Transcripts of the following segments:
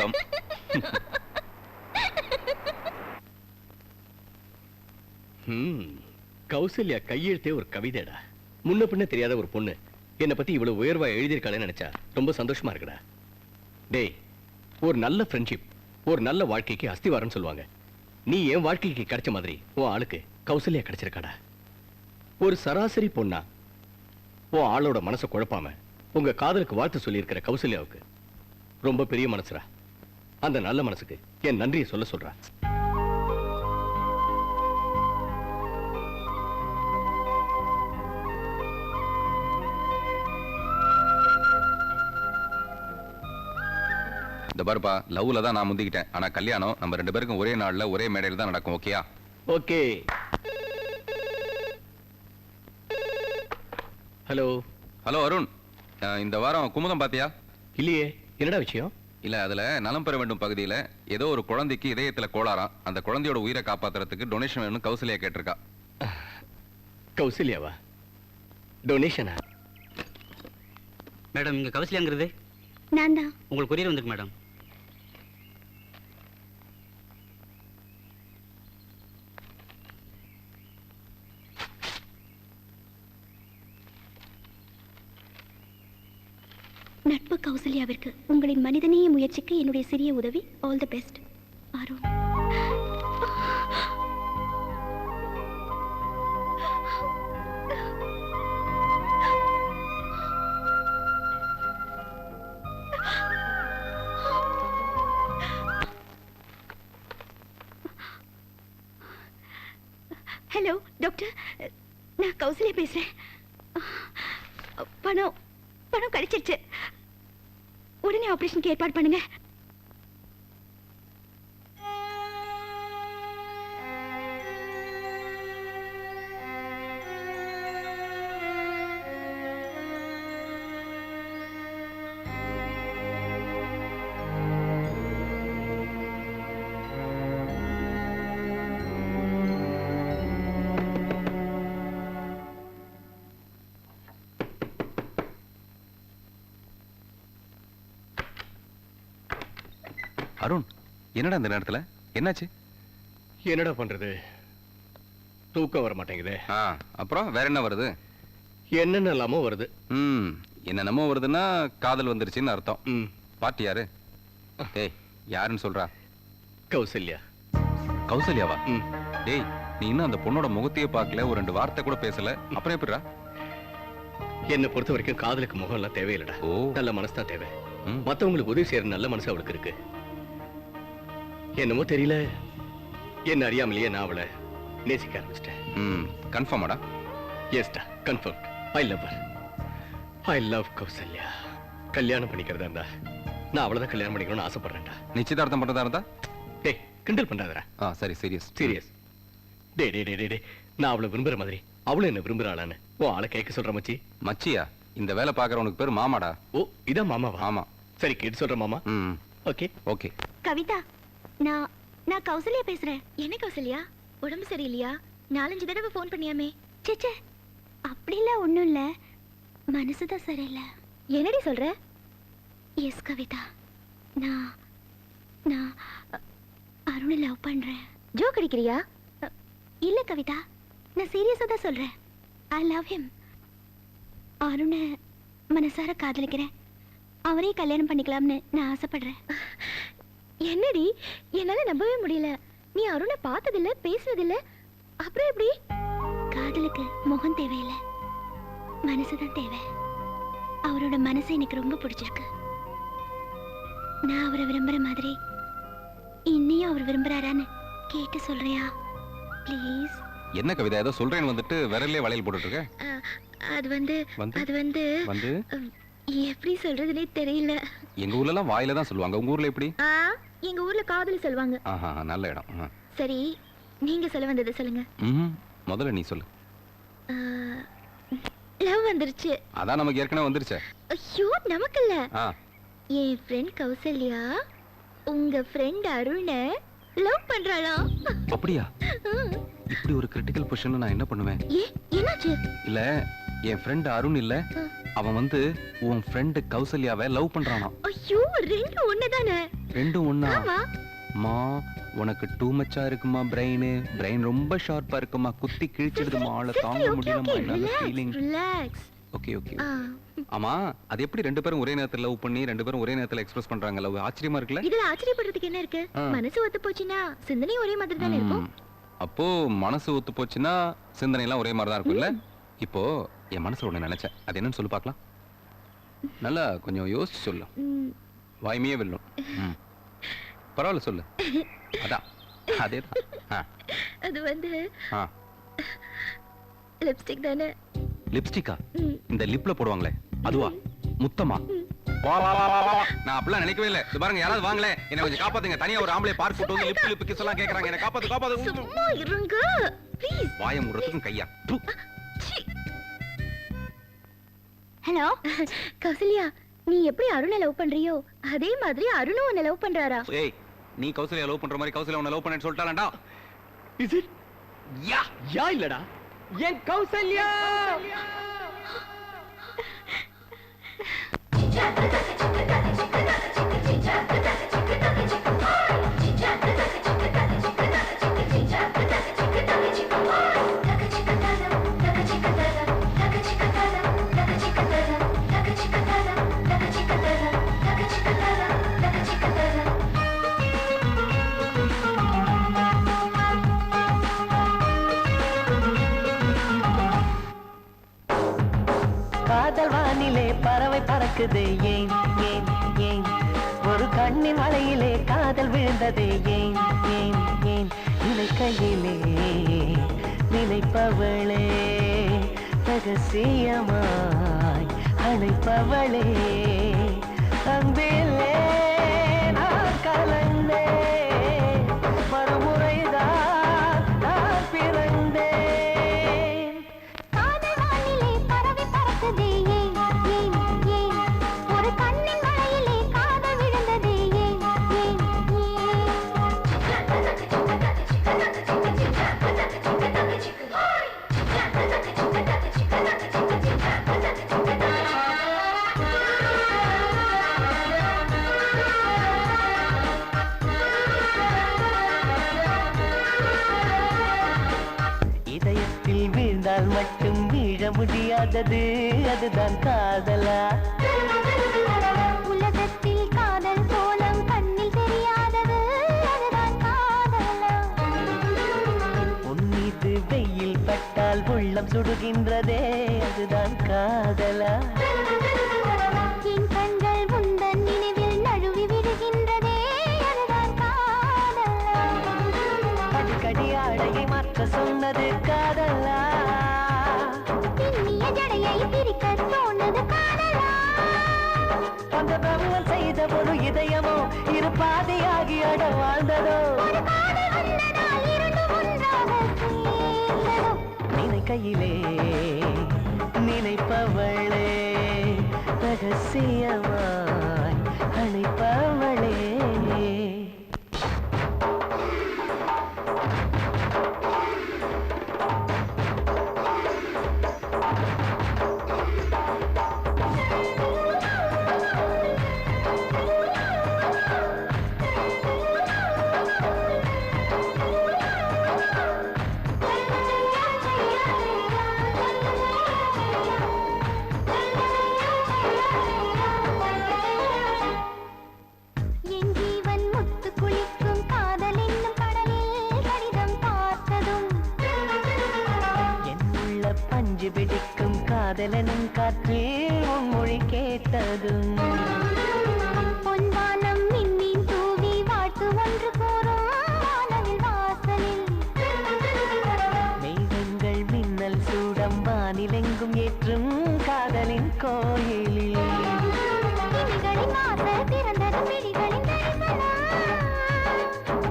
கௌதம். கௌசல்யா கையெழுத்தே ஒரு கவிதைடா. முன்ன பின்ன தெரியாத ஒரு பொண்ணு என்னை பத்தி இவ்வளவு உயர்வா எழுதியிருக்காளேன்னு நினைச்சா ரொம்ப சந்தோஷமா இருக்குடா. டேய், ஒரு நல்ல ஃப்ரெண்ட்ஷிப் ஒரு நல்ல வாழ்க்கைக்கு அஸ்திவாரம்னு சொல்லுவாங்க. நீ என் வாழ்க்கைக்கு கிடைச்ச மாதிரி உன் ஆளுக்கு கௌசல்யா கிடைச்சிருக்காடா. ஒரு சராசரி பொண்ணா உன் ஆளோட மனசை குழப்பாம உங்க காதலுக்கு வாழ்த்து சொல்லியிருக்கிற கௌசல்யாவுக்கு ரொம்ப பெரிய மனசுடா. அந்த நல்ல மனசுக்கு என் நன்றியை சொல்ல சொல்றா. இந்த பாருப்பா, லவ்ல தான் நான் முந்திக்கிட்டேன். ஆனா கல்யாணம் நம்ம 2 பேருக்கும் ஒரே நாள்ல ஒரே மேடையில் தான் நடக்கும். ஓகேயா? ஓகே. ஹலோ. ஹலோ அருண், இந்த வாரம் குமுதம் பாத்தியா? இல்லையே, என்னடா விஷயம்? இல்ல, அதுல நலம் பெற வேண்டும் பகுதியில ஏதோ ஒரு குழந்தைக்கு இதயத்துல கோளாறாம். அந்த குழந்தையோட உயிரை காப்பாத்துறதுக்கு டொனேஷன் வேணும்னு கௌசல்யா கேட்டிருக்கா. கௌசல்யாவா? டொனேஷனா? மேடம், இங்க கௌசல்யாங்கிறது நான் தான். உங்களுக்கு கொரியர் வந்திருக்கு மேடம். நட்பு கௌசல்யாவிற்கு உங்களின் மனிதநேய முயற்சிக்கு என்னுடைய சிறிய உதவி. All the best Arun. Hello doctor, நான் கௌசல்யா பேசுறேன். பணம் பணம் கிடைச்சிருச்சு. உடனே ஆபரேஷனுக்கு ஏற்பாடு பண்ணுங்க. அருண், என்னடா இந்த நேரத்துல என்னாச்சு? என்னடா பண்றது, தூக்கம் வர மாட்டேங்குது. அப்புறம் வேற என்ன வருது? என்னென்னலாமோ வருது. என்னென்னமோ வருதுன்னா காதல் வந்துருச்சுன்னு அர்த்தம். பாட்டி யாரு? டேய், யாருன்னு சொல்றா? கௌசல்யா. கௌசல்யாவா? டேய், நீ இன்னும் அந்த பொண்ணோட முகத்தையே பார்க்கல, ஒரு 2 வார்த்தை கூட பேசல, அப்புறம் எப்படிடா? என்னை பொறுத்த வரைக்கும் காதலுக்கு முகம் எல்லாம் தேவையில்லடா. நல்ல மனசு தான் தேவை. மத்தவங்களுக்கு உதவி செய்யற நல்ல மனசு அவளுக்கு இருக்கு. என்னமோ தெரியல, என்ன அறியாமலேயே நான் அவளை நேசிக்க ஆரம்பிச்சிட்டேன். கன்ஃபார்மாடா? எஸ்டா, confirm. I love her. I love Kausalya. கல்யாணம் பண்ணிக்கிறதா இருந்தா நான் அவளதான் கல்யாணம் பண்ணிக்கணும்னு ஆசைப்படுறேன்டா. நிச்சயதார்த்தம் பண்றதா இருந்தா? டேய், கிண்டல் பண்றாதடா. சரி, சீரியஸ் சீரியஸ். டேய் டேய் டேய் டேய், நான் அவளை விரும்புற மாதிரி அவளும் என்ன விரும்புறாளான்னு உன் ஆளை கேட்க சொல்ற மச்சி. மச்சியா? இந்த வேலை பாக்குறவனுக்கு பேர் மாமாடா. ஓ, இதான் மாமாவா? ஆமா. சரி, கேட்டு சொல்ற மாமா. Okay okay. கவிதா, நான் கௌசல்யா பேசுறேன். என்ன கௌசல்யா, உடம்பு சரியில்லையா? 4-5 தடவை ஃபோன் பண்ணியாமே. சேச்சே, அப்படிலாம் ஒண்ணும் இல்ல, மனசுதான் சரியில்லை. என்னடி சொல்ற? எஸ் கவிதா, நான் அருணை லவ் பண்றேன். ஜோக் அடிக்கிறியா? இல்ல கவிதா, நான் சீரியஸா தான் சொல்றேன். I love him. அருணை மனசார காதலிக்கிறேன். அவரே கல்யாணம் பண்ணிக்கலாம்னு நான் ஆசைப்படுறேன். என்னடி, என்னால நம்பவே முடியல. நீ அருணை பார்த்ததில்ல, பேசுனதில்ல, அப்புறம் எப்படி? காதலுக்கு முகம் தேவையில்லை, மனசுதான் தேவை. அவரோட மனசு எனக்கு ரொம்ப பிடிச்சிருக்கு. நான் அவரை விரும்புற மாதிரி இன்னையும் அவர் விரும்புறாரான்னு கேட்டு சொல்றியா ப்ளீஸ்? என்ன கவிதா, ஏதோ சொல்றேன்னு வந்துட்டு விரல்லே வளையல் போட்டுட்டு இருக்க? அது வந்து எப்படி சொல்றதுனே தெரியல. எங்க ஊர்ல எல்லாம் வாயில தான் சொல்லுவாங்க, உங்க ஊர்ல எப்படி? எங்க ஊர்ல காதலி சொல்லுவாங்க. நல்ல இடம். சரி, நீங்க சொல்ல வந்தது சொல்லுங்க. முதல்ல நீ சொல்லு. லவ் வந்துருச்சு. அதான் நமக்கு ஏற்கனவே வந்துருச்சு. ஐயோ, நமக்கு இல்ல. என் ஃப்ரெண்ட் கௌசல்யா உங்க ஃப்ரெண்ட் அருணை லவ் பண்றாளாம். அப்படியா? இப்படி ஒரு கிரிட்டிக்கல் பொசிஷன்ல நான் என்ன பண்ணுவேன்? என்னாச்சு? இல்ல, என் ஃப்ரெண்ட் அருண் இல்ல, அவன் வந்து உன் ஃப்ரெண்ட் கௌசல்யாவை லவ் பண்றானா. ஐயோ ரெண்டும் ஒண்ணுதானே? ரெண்டும் ஒண்ணா? ஆமா. மா உனக்கு டூ மச்சா இருக்குமா பிரெயின் ரொம்ப ஷார்ப்பா இருக்குமா, குத்தி கிழிச்சிடுதுமா, ஆளை தாங்க முடியலமா, நல்ல ஃபீலிங். ரிலாக்ஸ். Okay okay. ஆமா, அது எப்படி ரெண்டு பேரும் ஒரே நேரத்துல லவ் பண்ணி ரெண்டு பேரும் ஒரே நேரத்துல எக்ஸ்பிரஸ் பண்றாங்க? லவ் ஆச்சரியமா இருக்குல்ல? இதுல ஆச்சரியப்படுறதுக்கு என்ன இருக்கு? மனசு ஒத்து போச்சுன்னா சிந்தனை ஒரே மாதிரி தானே இருக்கும். அப்போ மனசு ஒத்து போச்சுன்னா சிந்தனை எல்லாம் ஒரே மாதிரி தான் இருக்கும்ல? இப்போ என் மனசுல ஒண்ணு நினைச்சேன், அது என்னன்னு சொல்லு பார்க்கலாம். நல்லா கொஞ்சம் யோசிச்சு சொல்லு, வாய்மையே வெல்லும். பரவாயில்ல சொல்லு. அதான் அதேதான். அது வந்து லிப்ஸ்டிக் தானே. லிப்ஸ்டிக்கா? இந்த லிப்ல போடுவாங்களே அதுவா? முத்தமா? நான் அப்படிலாம் நினைக்கவே இல்லை. இது பாருங்க, யாராவது வாங்களே, என்ன கொஞ்சம் காப்பாத்துங்க. தனியா ஒரு ஆம்பளை பார்க் போட்டு வந்து லிப் கிஸ் எல்லாம் கேக்குறாங்க. என்ன காப்பாத்து. சும்மா இருங்க ப்ளீஸ். வாயை மூடுறதுக்கும் கையா. ஹலோ கௌசல்யா, நீ எப்படி அருணை லவ் பண்றியோ அதே மாதிரி அருணும் உன்னை லவ் பண்றாரா? ஏய், நீ கௌசல்யா லவ் பண்ற மாதிரி கௌசல்யா உன்னை லவ் பண்ணேன்னு சொல்லிட்டாளடா. Is it? யா இல்லடா, என் கௌசல்யா. காதல் வானிலே பறவை பறக்குது, ஏன் ஏன் ஏன்? ஒரு கண்ணின் மலையிலே காதல் விழுந்தது, ஏன் ஏன் ஏன்? நினைக்கையிலே நினைப்பவளே, ரகசியமாய் அழைப்பவளே, அன்பிலே நான் கலந்தேன், மறுமுறைதான் நான் பிறந்தேன். காதல் வானிலே பறவை பறக்குதே, ஏன் ஏன் ஏன்? ஒரு கண்ணின் மலையிலே காதல் விழுந்ததே, ஏன் ஏன் இதயத்தில் வீழ்ந்தால் மட்டும் வீழ முடியாதது, அதுதான் காதலா? உலகத்தில் காதல் கோலம் கண்ணில் தெரியாதது, அதுதான் காதலா? உன் மீது வெயில் பட்டால் உள்ளம் சுடுகின்றதே, அதுதான் காதலா? என் கண்கள் உந்தன் நினைவில் நழுவி விடுகின்றதே, அதுதான் காதலா? அடிக்கடி ஆடையை மாற்ற சொன்னது காதலா? பின்னிய ஜடையை பிரிக்க தோணுது காதலா? அந்த பிரம்மன் செய்த ஒரு இதயமோ இரு பாதையாகி அட வாழ்ந்ததோ? ஒரு காதல் வந்ததால் இரண்டும் ஒன்றாக சேர்ந்ததோ? நினைக்கையிலே நினைப்பவளே, ரகசியமாய் அழைப்பவளே. என் ஜீவன் முத்து குளிக்கும் காதல் என்னும் கடலில் கடிதம் பார்த்ததும், என்னுள்ள பஞ்சு பிடிக்கும் காதலனும் காற்றில் உன் மொழி கேட்டதும், பொன்வானம் மின்மீன் தூவி வாழ்த்து ஒன்று கூறும் வானவில் வாசலில், மேகங்கள் மின்னல் சூடம் வானிலெங்கும் ஏற்றும் காதலின் கோயிலில், கிளிகளின் வாசல் திறந்தது விழிகளின் தரிசனம்,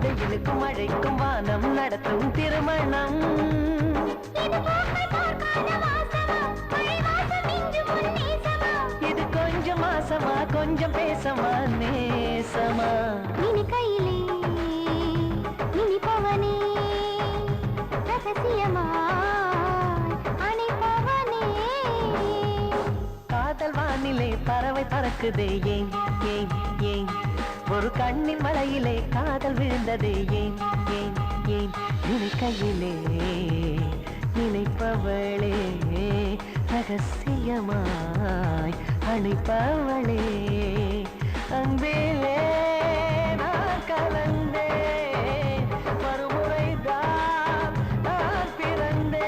வெயிலுக்கும் மழைக்கும் வானம் நடத்தும் திருமணம். இது பூக்கள் போர்க்கால வாசமா, மழை வாசம் இன்று உன் நேசமா? இது கொஞ்சம் மாசமா கொஞ்சம் பேசமா நேசமா? நினைக்கையிலே நினைப்பவனே, ரகசியமாய் அணைப்பவனே, பறக்குதே ஏன் ஏன் ஏன் ஒரு கண்ணின் மலையிலே காதல் விழுந்ததே ஏன் ஏன் ஏன் நினைக்கையிலே நினைப்பவளே ரகசியமாய் அழைப்பவளே அன்பிலே நான் கலந்தேன் மறுமுறைதான் நான் பிறந்தேன்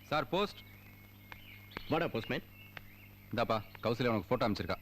சார் போஸ்ட் வாடா போஸ்ட்மேன். இந்தாப்பா கௌசல்யா உனக்கு போட்டோ அமைச்சிருக்கா